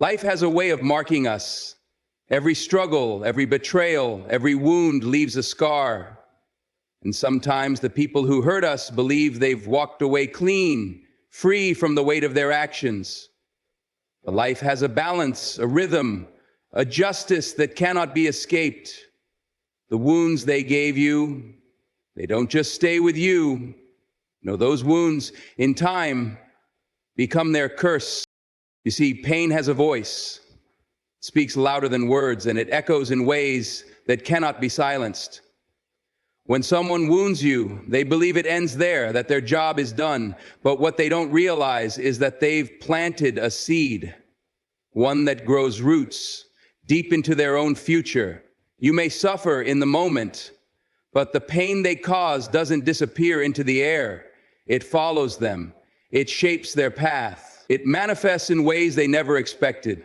Life has a way of marking us. Every struggle, every betrayal, every wound leaves a scar. And sometimes the people who hurt us believe they've walked away clean, free from the weight of their actions. But life has a balance, a rhythm, a justice that cannot be escaped. The wounds they gave you, they don't just stay with you. No, those wounds, in time, become their curse. You see, pain has a voice. It speaks louder than words, and it echoes in ways that cannot be silenced. When someone wounds you, they believe it ends there, that their job is done. But what they don't realize is that they've planted a seed, one that grows roots deep into their own future. You may suffer in the moment, but the pain they cause doesn't disappear into the air. It follows them. It shapes their path. It manifests in ways they never expected.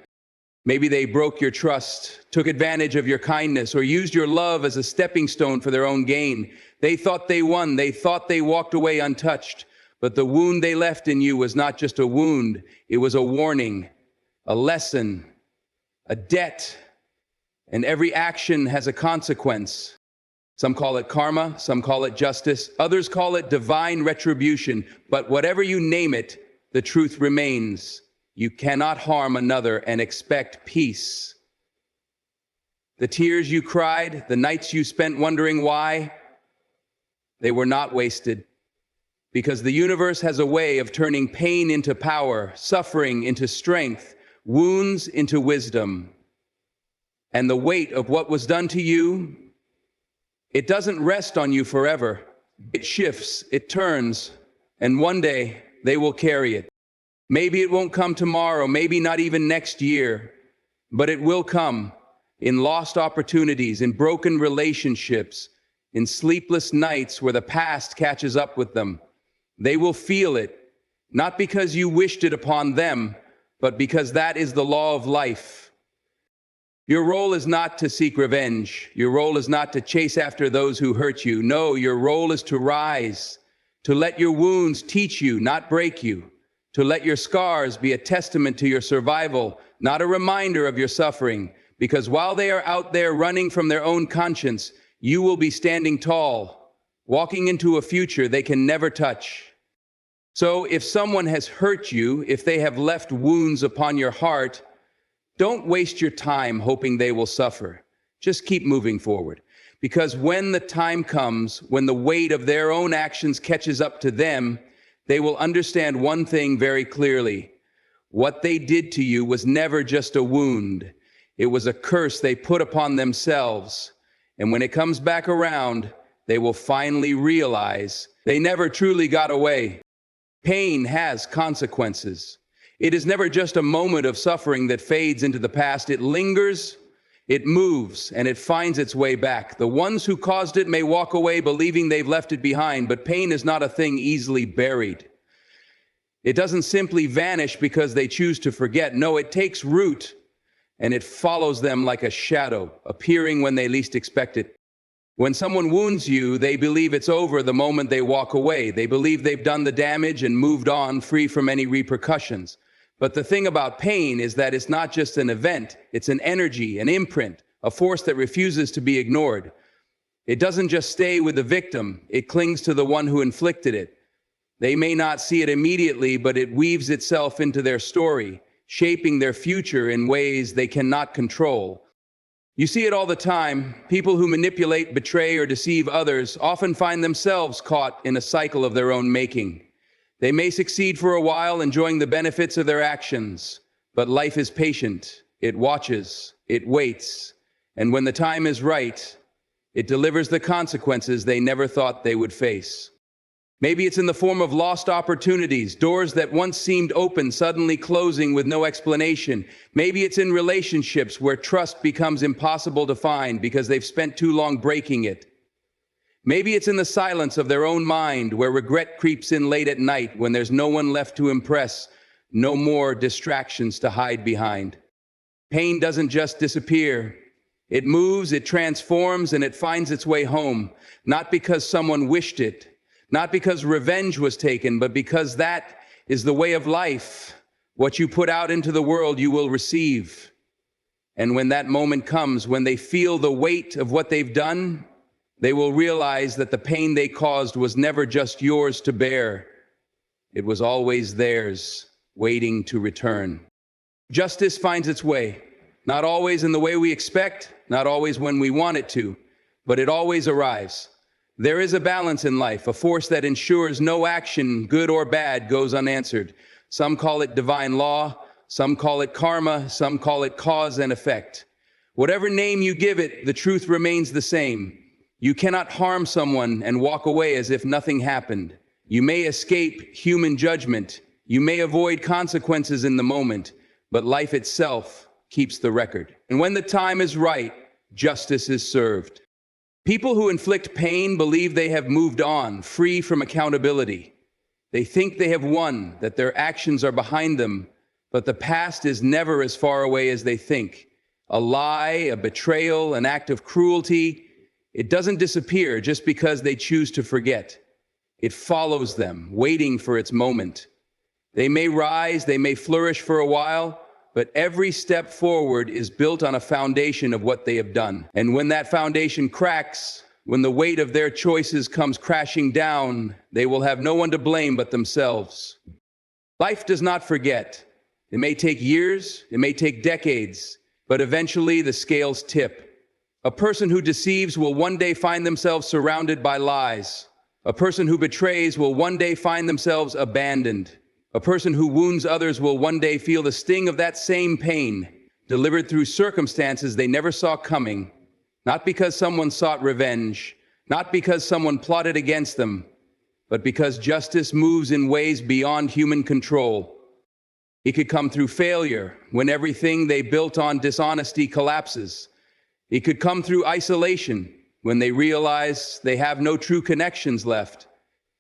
Maybe they broke your trust, took advantage of your kindness, or used your love as a stepping stone for their own gain. They thought they won. They thought they walked away untouched. But the wound they left in you was not just a wound. It was a warning, a lesson, a debt. And every action has a consequence. Some call it karma, some call it justice, others call it divine retribution. But whatever you name it, the truth remains. You cannot harm another and expect peace. The tears you cried, the nights you spent wondering why, they were not wasted. Because the universe has a way of turning pain into power, suffering into strength, wounds into wisdom. And the weight of what was done to you, it doesn't rest on you forever. It shifts, it turns, and one day they will carry it. Maybe it won't come tomorrow, maybe not even next year, but it will come in lost opportunities, in broken relationships, in sleepless nights where the past catches up with them. They will feel it, not because you wished it upon them, but because that is the law of life. Your role is not to seek revenge. Your role is not to chase after those who hurt you. No, your role is to rise, to let your wounds teach you, not break you, to let your scars be a testament to your survival, not a reminder of your suffering, because while they are out there running from their own conscience, you will be standing tall, walking into a future they can never touch. So if someone has hurt you, if they have left wounds upon your heart, don't waste your time hoping they will suffer. Just keep moving forward. Because when the time comes, when the weight of their own actions catches up to them, they will understand one thing very clearly. What they did to you was never just a wound. It was a curse they put upon themselves. And when it comes back around, they will finally realize they never truly got away. Pain has consequences. It is never just a moment of suffering that fades into the past. It lingers, it moves, and it finds its way back. The ones who caused it may walk away believing they've left it behind, but pain is not a thing easily buried. It doesn't simply vanish because they choose to forget. No, it takes root, and it follows them like a shadow, appearing when they least expect it. When someone wounds you, they believe it's over the moment they walk away. They believe they've done the damage and moved on, free from any repercussions. But the thing about pain is that it's not just an event, it's an energy, an imprint, a force that refuses to be ignored. It doesn't just stay with the victim, it clings to the one who inflicted it. They may not see it immediately, but it weaves itself into their story, shaping their future in ways they cannot control. You see it all the time. People who manipulate, betray, or deceive others often find themselves caught in a cycle of their own making. They may succeed for a while, enjoying the benefits of their actions, but life is patient. It watches, it waits, and when the time is right, it delivers the consequences they never thought they would face. Maybe it's in the form of lost opportunities, doors that once seemed open suddenly closing with no explanation. Maybe it's in relationships where trust becomes impossible to find because they've spent too long breaking it. Maybe it's in the silence of their own mind where regret creeps in late at night when there's no one left to impress, no more distractions to hide behind. Pain doesn't just disappear. It moves, it transforms, and it finds its way home, not because someone wished it, not because revenge was taken, but because that is the way of life. What you put out into the world, you will receive. And when that moment comes, when they feel the weight of what they've done, they will realize that the pain they caused was never just yours to bear. It was always theirs, waiting to return. Justice finds its way, not always in the way we expect, not always when we want it to, but it always arrives. There is a balance in life, a force that ensures no action, good or bad, goes unanswered. Some call it divine law, some call it karma, some call it cause and effect. Whatever name you give it, the truth remains the same. You cannot harm someone and walk away as if nothing happened. You may escape human judgment, you may avoid consequences in the moment, but life itself keeps the record. And when the time is right, justice is served. People who inflict pain believe they have moved on, free from accountability. They think they have won, that their actions are behind them, but the past is never as far away as they think. A lie, a betrayal, an act of cruelty, it doesn't disappear just because they choose to forget. It follows them, waiting for its moment. They may rise, they may flourish for a while, but every step forward is built on a foundation of what they have done. And when that foundation cracks, when the weight of their choices comes crashing down, they will have no one to blame but themselves. Life does not forget. It may take years, it may take decades, but eventually the scales tip. A person who deceives will one day find themselves surrounded by lies. A person who betrays will one day find themselves abandoned. A person who wounds others will one day feel the sting of that same pain, delivered through circumstances they never saw coming. Not because someone sought revenge, not because someone plotted against them, but because justice moves in ways beyond human control. It could come through failure, when everything they built on dishonesty collapses. It could come through isolation, when they realize they have no true connections left.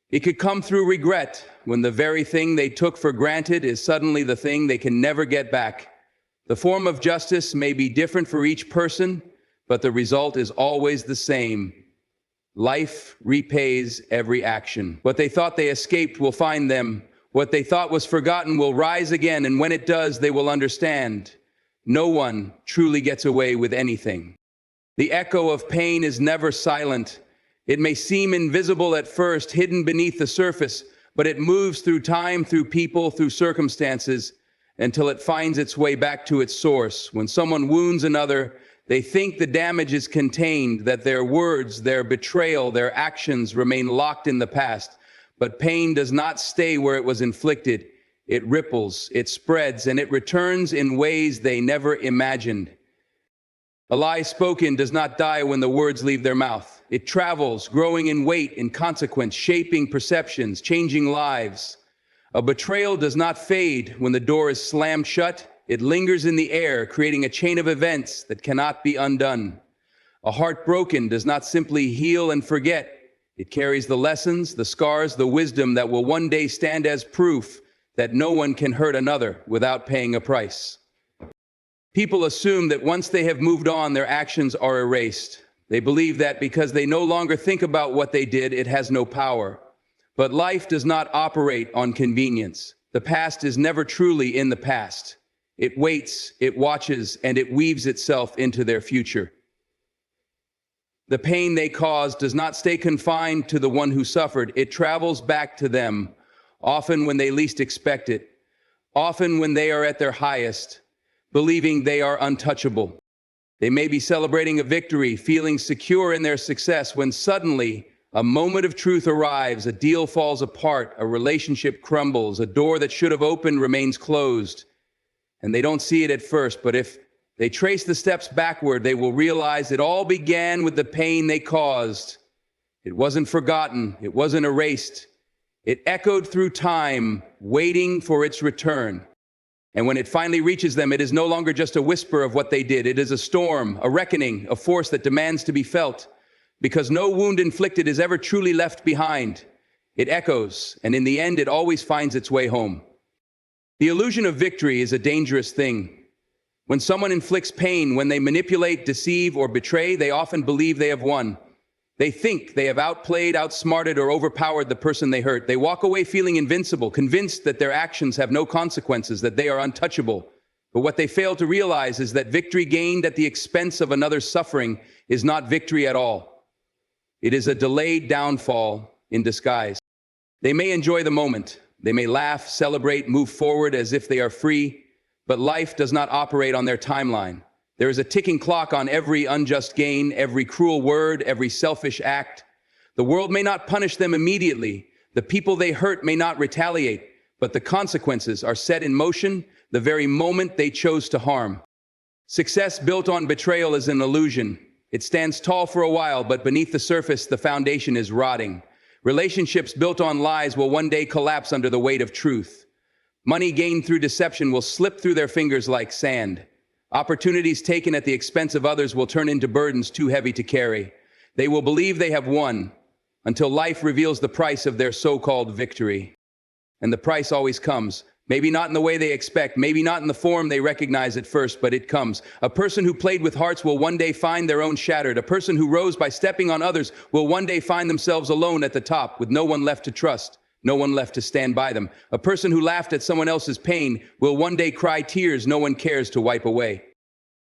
It could come through regret, when the very thing they took for granted is suddenly the thing they can never get back. The form of justice may be different for each person, but the result is always the same. Life repays every action. What they thought they escaped will find them. What they thought was forgotten will rise again, and when it does, they will understand. No one truly gets away with anything. The echo of pain is never silent. It may seem invisible at first, hidden beneath the surface, but it moves through time, through people, through circumstances, until it finds its way back to its source. When someone wounds another, they think the damage is contained, that their words, their betrayal, their actions remain locked in the past. But pain does not stay where it was inflicted. It ripples, it spreads, and it returns in ways they never imagined. A lie spoken does not die when the words leave their mouth. It travels, growing in weight and consequence, shaping perceptions, changing lives. A betrayal does not fade when the door is slammed shut. It lingers in the air, creating a chain of events that cannot be undone. A heart broken does not simply heal and forget. It carries the lessons, the scars, the wisdom that will one day stand as proof that no one can hurt another without paying a price. People assume that once they have moved on, their actions are erased. They believe that because they no longer think about what they did, it has no power. But life does not operate on convenience. The past is never truly in the past. It waits, it watches, and it weaves itself into their future. The pain they caused does not stay confined to the one who suffered. It travels back to them, often when they least expect it, often when they are at their highest, believing they are untouchable. They may be celebrating a victory, feeling secure in their success, when suddenly a moment of truth arrives, a deal falls apart, a relationship crumbles, a door that should have opened remains closed. And they don't see it at first, but if they trace the steps backward, they will realize it all began with the pain they caused. It wasn't forgotten, it wasn't erased. It echoed through time, waiting for its return. And when it finally reaches them, it is no longer just a whisper of what they did. It is a storm, a reckoning, a force that demands to be felt. Because no wound inflicted is ever truly left behind. It echoes, and in the end, it always finds its way home. The illusion of victory is a dangerous thing. When someone inflicts pain, when they manipulate, deceive, or betray, they often believe they have won. They think they have outplayed, outsmarted, or overpowered the person they hurt. They walk away feeling invincible, convinced that their actions have no consequences, that they are untouchable. But what they fail to realize is that victory gained at the expense of another's suffering is not victory at all. It is a delayed downfall in disguise. They may enjoy the moment. They may laugh, celebrate, move forward as if they are free, but life does not operate on their timeline. There is a ticking clock on every unjust gain, every cruel word, every selfish act. The world may not punish them immediately. The people they hurt may not retaliate, but the consequences are set in motion the very moment they chose to harm. Success built on betrayal is an illusion. It stands tall for a while, but beneath the surface, the foundation is rotting. Relationships built on lies will one day collapse under the weight of truth. Money gained through deception will slip through their fingers like sand. Opportunities taken at the expense of others will turn into burdens too heavy to carry. They will believe they have won until life reveals the price of their so-called victory. And the price always comes. Maybe not in the way they expect, maybe not in the form they recognize at first, but it comes. A person who played with hearts will one day find their own shattered. A person who rose by stepping on others will one day find themselves alone at the top, with no one left to trust, no one left to stand by them. A person who laughed at someone else's pain will one day cry tears no one cares to wipe away.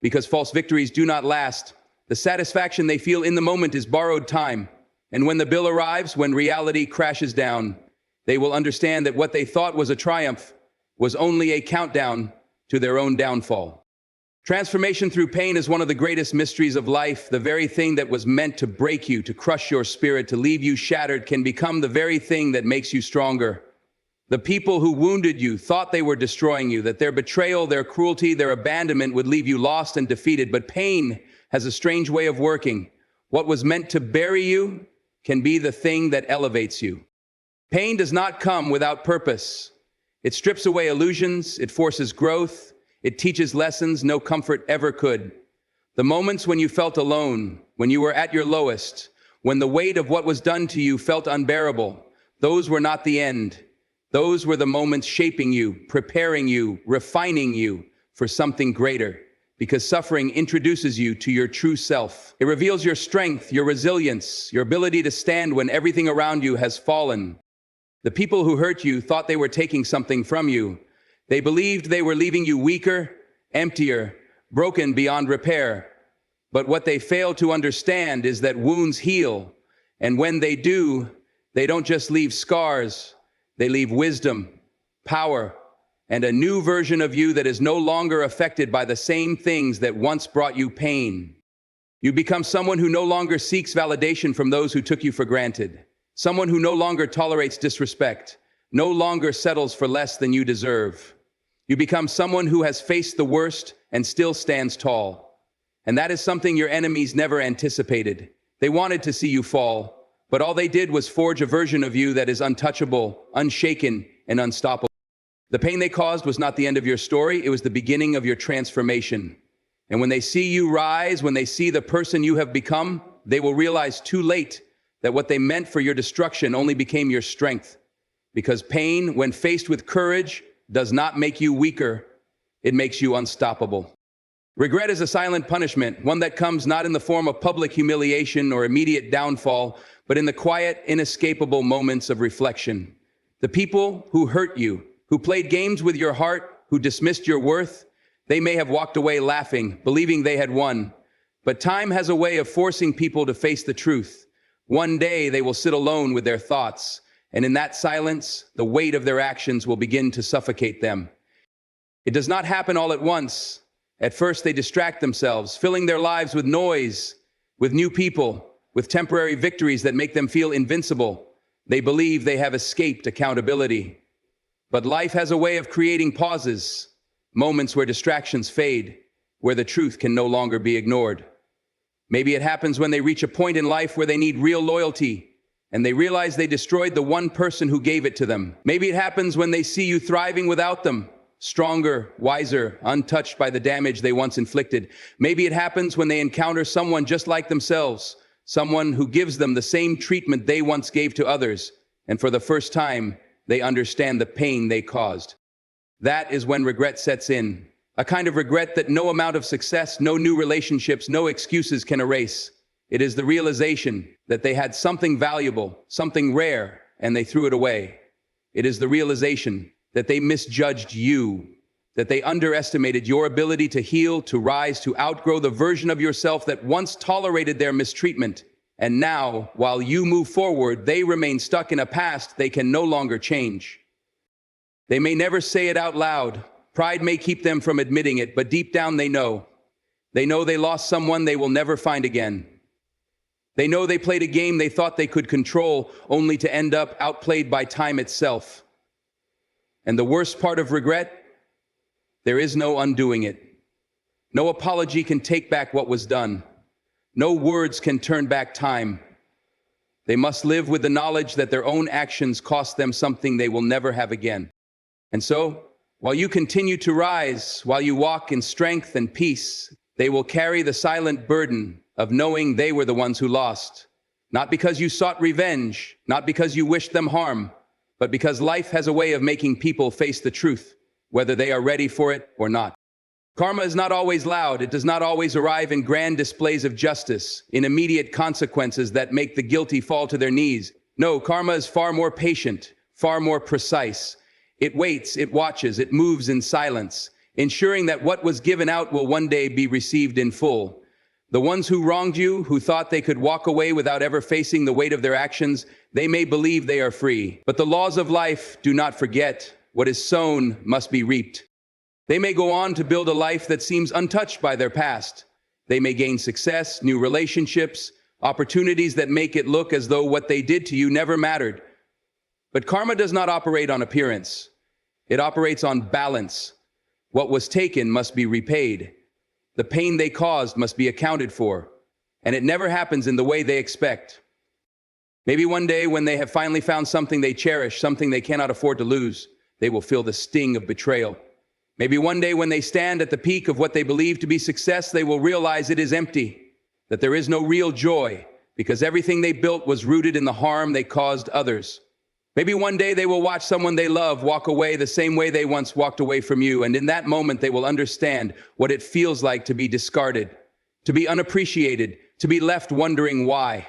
Because false victories do not last, the satisfaction they feel in the moment is borrowed time. And when the bill arrives, when reality crashes down, they will understand that what they thought was a triumph was only a countdown to their own downfall. Transformation through pain is one of the greatest mysteries of life. The very thing that was meant to break you, to crush your spirit, to leave you shattered, can become the very thing that makes you stronger. The people who wounded you thought they were destroying you, that their betrayal, their cruelty, their abandonment would leave you lost and defeated. But pain has a strange way of working. What was meant to bury you can be the thing that elevates you. Pain does not come without purpose. It strips away illusions, it forces growth, it teaches lessons no comfort ever could. The moments when you felt alone, when you were at your lowest, when the weight of what was done to you felt unbearable, those were not the end. Those were the moments shaping you, preparing you, refining you for something greater. Because suffering introduces you to your true self. It reveals your strength, your resilience, your ability to stand when everything around you has fallen. The people who hurt you thought they were taking something from you. They believed they were leaving you weaker, emptier, broken beyond repair. But what they failed to understand is that wounds heal. And when they do, they don't just leave scars, they leave wisdom, power, and a new version of you that is no longer affected by the same things that once brought you pain. You become someone who no longer seeks validation from those who took you for granted. Someone who no longer tolerates disrespect, no longer settles for less than you deserve. You become someone who has faced the worst and still stands tall. And that is something your enemies never anticipated. They wanted to see you fall, but all they did was forge a version of you that is untouchable, unshaken, and unstoppable. The pain they caused was not the end of your story, it was the beginning of your transformation. And when they see you rise, when they see the person you have become, they will realize too late that what they meant for your destruction only became your strength. Because pain, when faced with courage, does not make you weaker, it makes you unstoppable. Regret is a silent punishment, one that comes not in the form of public humiliation or immediate downfall, but in the quiet, inescapable moments of reflection. The people who hurt you, who played games with your heart, who dismissed your worth, they may have walked away laughing, believing they had won. But time has a way of forcing people to face the truth. One day they will sit alone with their thoughts, and in that silence, the weight of their actions will begin to suffocate them. It does not happen all at once. At first they distract themselves, filling their lives with noise, with new people, with temporary victories that make them feel invincible. They believe they have escaped accountability. But life has a way of creating pauses, moments where distractions fade, where the truth can no longer be ignored. Maybe it happens when they reach a point in life where they need real loyalty, and they realize they destroyed the one person who gave it to them. Maybe it happens when they see you thriving without them, stronger, wiser, untouched by the damage they once inflicted. Maybe it happens when they encounter someone just like themselves, someone who gives them the same treatment they once gave to others, and for the first time, they understand the pain they caused. That is when regret sets in. A kind of regret that no amount of success, no new relationships, no excuses can erase. It is the realization that they had something valuable, something rare, and they threw it away. It is the realization that they misjudged you, that they underestimated your ability to heal, to rise, to outgrow the version of yourself that once tolerated their mistreatment. And now, while you move forward, they remain stuck in a past they can no longer change. They may never say it out loud. Pride may keep them from admitting it, but deep down they know. They know they lost someone they will never find again. They know they played a game they thought they could control, only to end up outplayed by time itself. And the worst part of regret? There is no undoing it. No apology can take back what was done. No words can turn back time. They must live with the knowledge that their own actions cost them something they will never have again. And so, while you continue to rise, while you walk in strength and peace, they will carry the silent burden of knowing they were the ones who lost. Not because you sought revenge, not because you wished them harm, but because life has a way of making people face the truth, whether they are ready for it or not. Karma is not always loud. It does not always arrive in grand displays of justice, in immediate consequences that make the guilty fall to their knees. No, karma is far more patient, far more precise. It waits, it watches, it moves in silence, ensuring that what was given out will one day be received in full. The ones who wronged you, who thought they could walk away without ever facing the weight of their actions, they may believe they are free. But the laws of life do not forget. What is sown must be reaped. They may go on to build a life that seems untouched by their past. They may gain success, new relationships, opportunities that make it look as though what they did to you never mattered. But karma does not operate on appearance. It operates on balance. What was taken must be repaid. The pain they caused must be accounted for. And it never happens in the way they expect. Maybe one day when they have finally found something they cherish, something they cannot afford to lose, they will feel the sting of betrayal. Maybe one day when they stand at the peak of what they believe to be success, they will realize it is empty, that there is no real joy, because everything they built was rooted in the harm they caused others. Maybe one day they will watch someone they love walk away the same way they once walked away from you, and in that moment they will understand what it feels like to be discarded, to be unappreciated, to be left wondering why.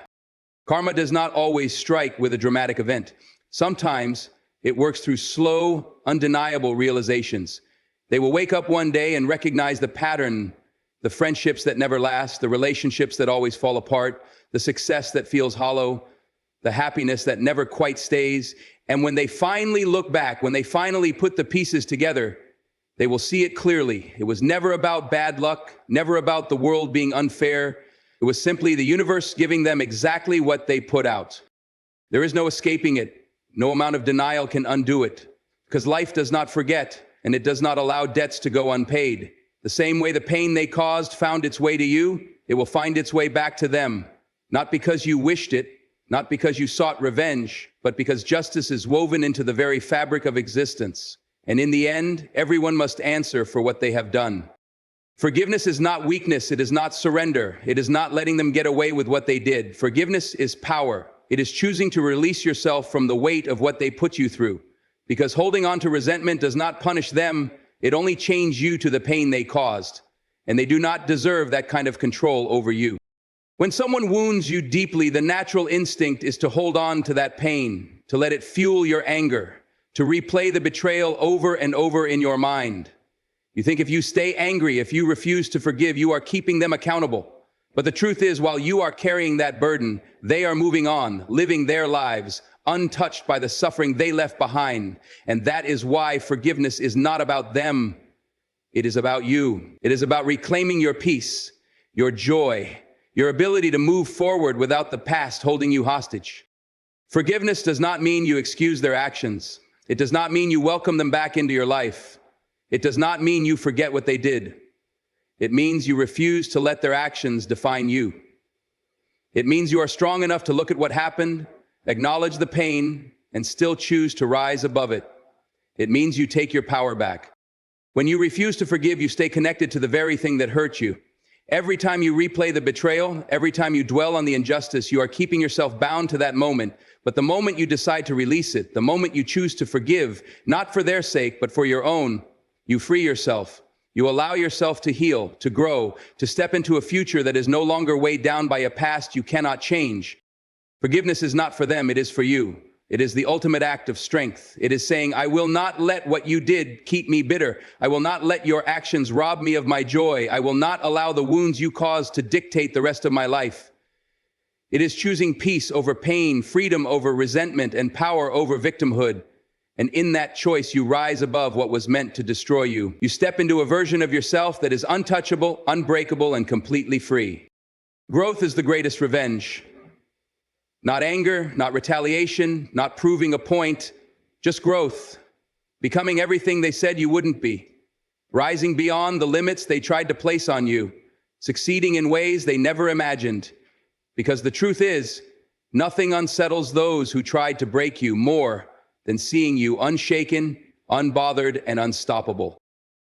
Karma does not always strike with a dramatic event. Sometimes it works through slow, undeniable realizations. They will wake up one day and recognize the pattern, the friendships that never last, the relationships that always fall apart, the success that feels hollow, the happiness that never quite stays. And when they finally look back, when they finally put the pieces together, they will see it clearly. It was never about bad luck, never about the world being unfair. It was simply the universe giving them exactly what they put out. There is no escaping it. No amount of denial can undo it, because life does not forget, and it does not allow debts to go unpaid. The same way the pain they caused found its way to you, it will find its way back to them. Not because you wished it, not because you sought revenge, but because justice is woven into the very fabric of existence. And in the end, everyone must answer for what they have done. Forgiveness is not weakness. It is not surrender. It is not letting them get away with what they did. Forgiveness is power. It is choosing to release yourself from the weight of what they put you through. Because holding on to resentment does not punish them. It only chains you to the pain they caused. And they do not deserve that kind of control over you. When someone wounds you deeply, the natural instinct is to hold on to that pain, to let it fuel your anger, to replay the betrayal over and over in your mind. You think if you stay angry, if you refuse to forgive, you are keeping them accountable. But the truth is, while you are carrying that burden, they are moving on, living their lives, untouched by the suffering they left behind. And that is why forgiveness is not about them. It is about you. It is about reclaiming your peace, your joy, your ability to move forward without the past holding you hostage. Forgiveness does not mean you excuse their actions. It does not mean you welcome them back into your life. It does not mean you forget what they did. It means you refuse to let their actions define you. It means you are strong enough to look at what happened, acknowledge the pain, and still choose to rise above it. It means you take your power back. When you refuse to forgive, you stay connected to the very thing that hurt you. Every time you replay the betrayal, every time you dwell on the injustice, you are keeping yourself bound to that moment. But the moment you decide to release it, the moment you choose to forgive, not for their sake, but for your own, you free yourself. You allow yourself to heal, to grow, to step into a future that is no longer weighed down by a past you cannot change. Forgiveness is not for them, it is for you. It is the ultimate act of strength. It is saying, I will not let what you did keep me bitter. I will not let your actions rob me of my joy. I will not allow the wounds you caused to dictate the rest of my life. It is choosing peace over pain, freedom over resentment, and power over victimhood. And in that choice, you rise above what was meant to destroy you. You step into a version of yourself that is untouchable, unbreakable, and completely free. Growth is the greatest revenge. Not anger, not retaliation, not proving a point, just growth. Becoming everything they said you wouldn't be. Rising beyond the limits they tried to place on you. Succeeding in ways they never imagined. Because the truth is, nothing unsettles those who tried to break you more than seeing you unshaken, unbothered, and unstoppable.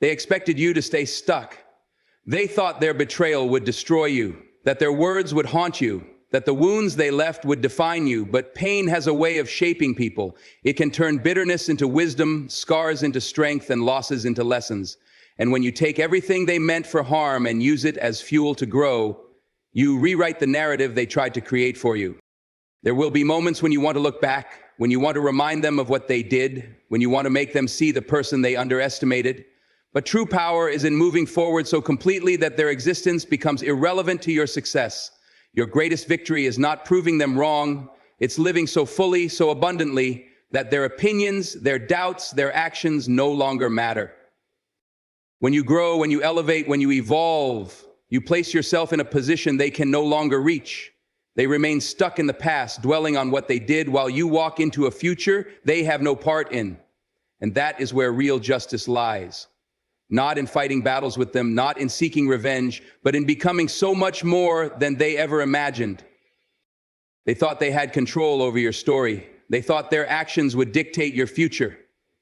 They expected you to stay stuck. They thought their betrayal would destroy you, that their words would haunt you, that the wounds they left would define you. But pain has a way of shaping people. It can turn bitterness into wisdom, scars into strength, and losses into lessons. And when you take everything they meant for harm and use it as fuel to grow, you rewrite the narrative they tried to create for you. There will be moments when you want to look back, when you want to remind them of what they did, when you want to make them see the person they underestimated. But true power is in moving forward so completely that their existence becomes irrelevant to your success. Your greatest victory is not proving them wrong. It's living so fully, so abundantly, that their opinions, their doubts, their actions no longer matter. When you grow, when you elevate, when you evolve, you place yourself in a position they can no longer reach. They remain stuck in the past, dwelling on what they did, while you walk into a future they have no part in. And that is where real justice lies. Not in fighting battles with them, not in seeking revenge, but in becoming so much more than they ever imagined. They thought they had control over your story. They thought their actions would dictate your future.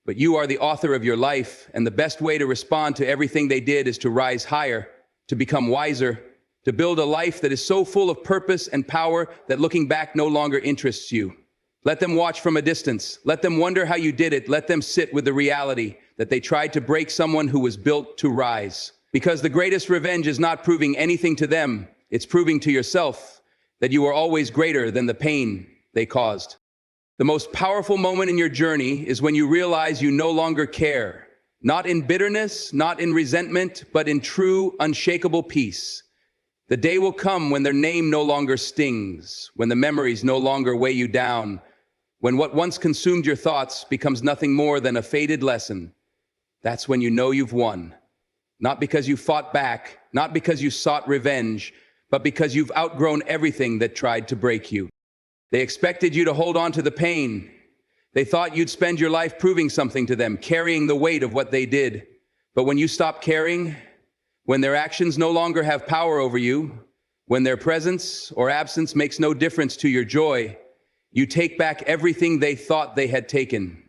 But you are the author of your life, and the best way to respond to everything they did is to rise higher, to become wiser, to build a life that is so full of purpose and power that looking back no longer interests you. Let them watch from a distance. Let them wonder how you did it. Let them sit with the reality that they tried to break someone who was built to rise. Because the greatest revenge is not proving anything to them. It's proving to yourself that you are always greater than the pain they caused. The most powerful moment in your journey is when you realize you no longer care. Not in bitterness, not in resentment, but in true, unshakable peace. The day will come when their name no longer stings, when the memories no longer weigh you down, when what once consumed your thoughts becomes nothing more than a faded lesson. That's when you know you've won. Not because you fought back, not because you sought revenge, but because you've outgrown everything that tried to break you. They expected you to hold on to the pain. They thought you'd spend your life proving something to them, carrying the weight of what they did. But when you stop caring, when their actions no longer have power over you, when their presence or absence makes no difference to your joy, you take back everything they thought they had taken.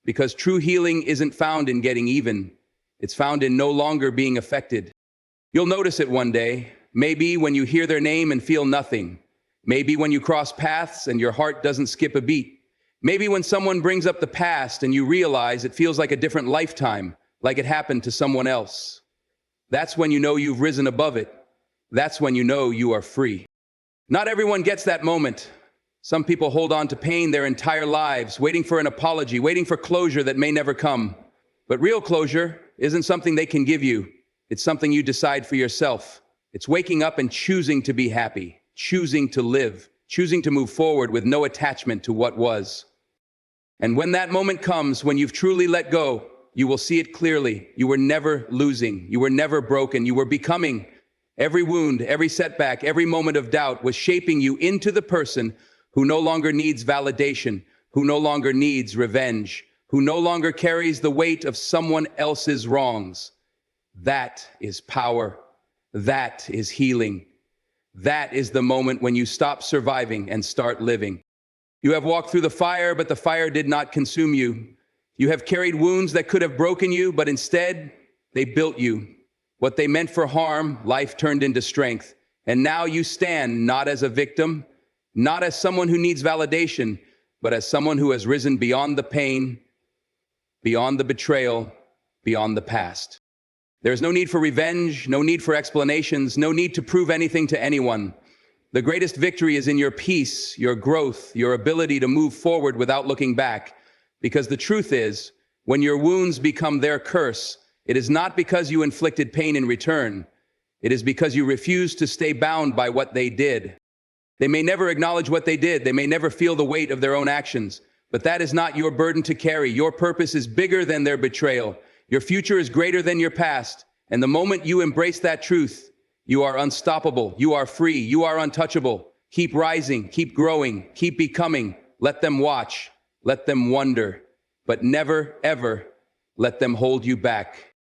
Because true healing isn't found in getting even. It's found in no longer being affected. You'll notice it one day, maybe when you hear their name and feel nothing. Maybe when you cross paths and your heart doesn't skip a beat. Maybe when someone brings up the past and you realize it feels like a different lifetime, like it happened to someone else. That's when you know you've risen above it. That's when you know you are free. Not everyone gets that moment. Some people hold on to pain their entire lives, waiting for an apology, waiting for closure that may never come. But real closure isn't something they can give you. It's something you decide for yourself. It's waking up and choosing to be happy, choosing to live, choosing to move forward with no attachment to what was. And when that moment comes, when you've truly let go, you will see it clearly. You were never losing. You were never broken. You were becoming. Every wound, every setback, every moment of doubt was shaping you into the person who no longer needs validation, who no longer needs revenge, who no longer carries the weight of someone else's wrongs. That is power. That is healing. That is the moment when you stop surviving and start living. You have walked through the fire, but the fire did not consume you. You have carried wounds that could have broken you, but instead, they built you. What they meant for harm, life turned into strength. And now you stand not as a victim, not as someone who needs validation, but as someone who has risen beyond the pain, beyond the betrayal, beyond the past. There is no need for revenge, no need for explanations, no need to prove anything to anyone. The greatest victory is in your peace, your growth, your ability to move forward without looking back. Because the truth is, when your wounds become their curse, it is not because you inflicted pain in return. It is because you refused to stay bound by what they did. They may never acknowledge what they did. They may never feel the weight of their own actions. But that is not your burden to carry. Your purpose is bigger than their betrayal. Your future is greater than your past. And the moment you embrace that truth, you are unstoppable. You are free. You are untouchable. Keep rising. Keep growing. Keep becoming. Let them watch. Let them wonder. But never, ever let them hold you back.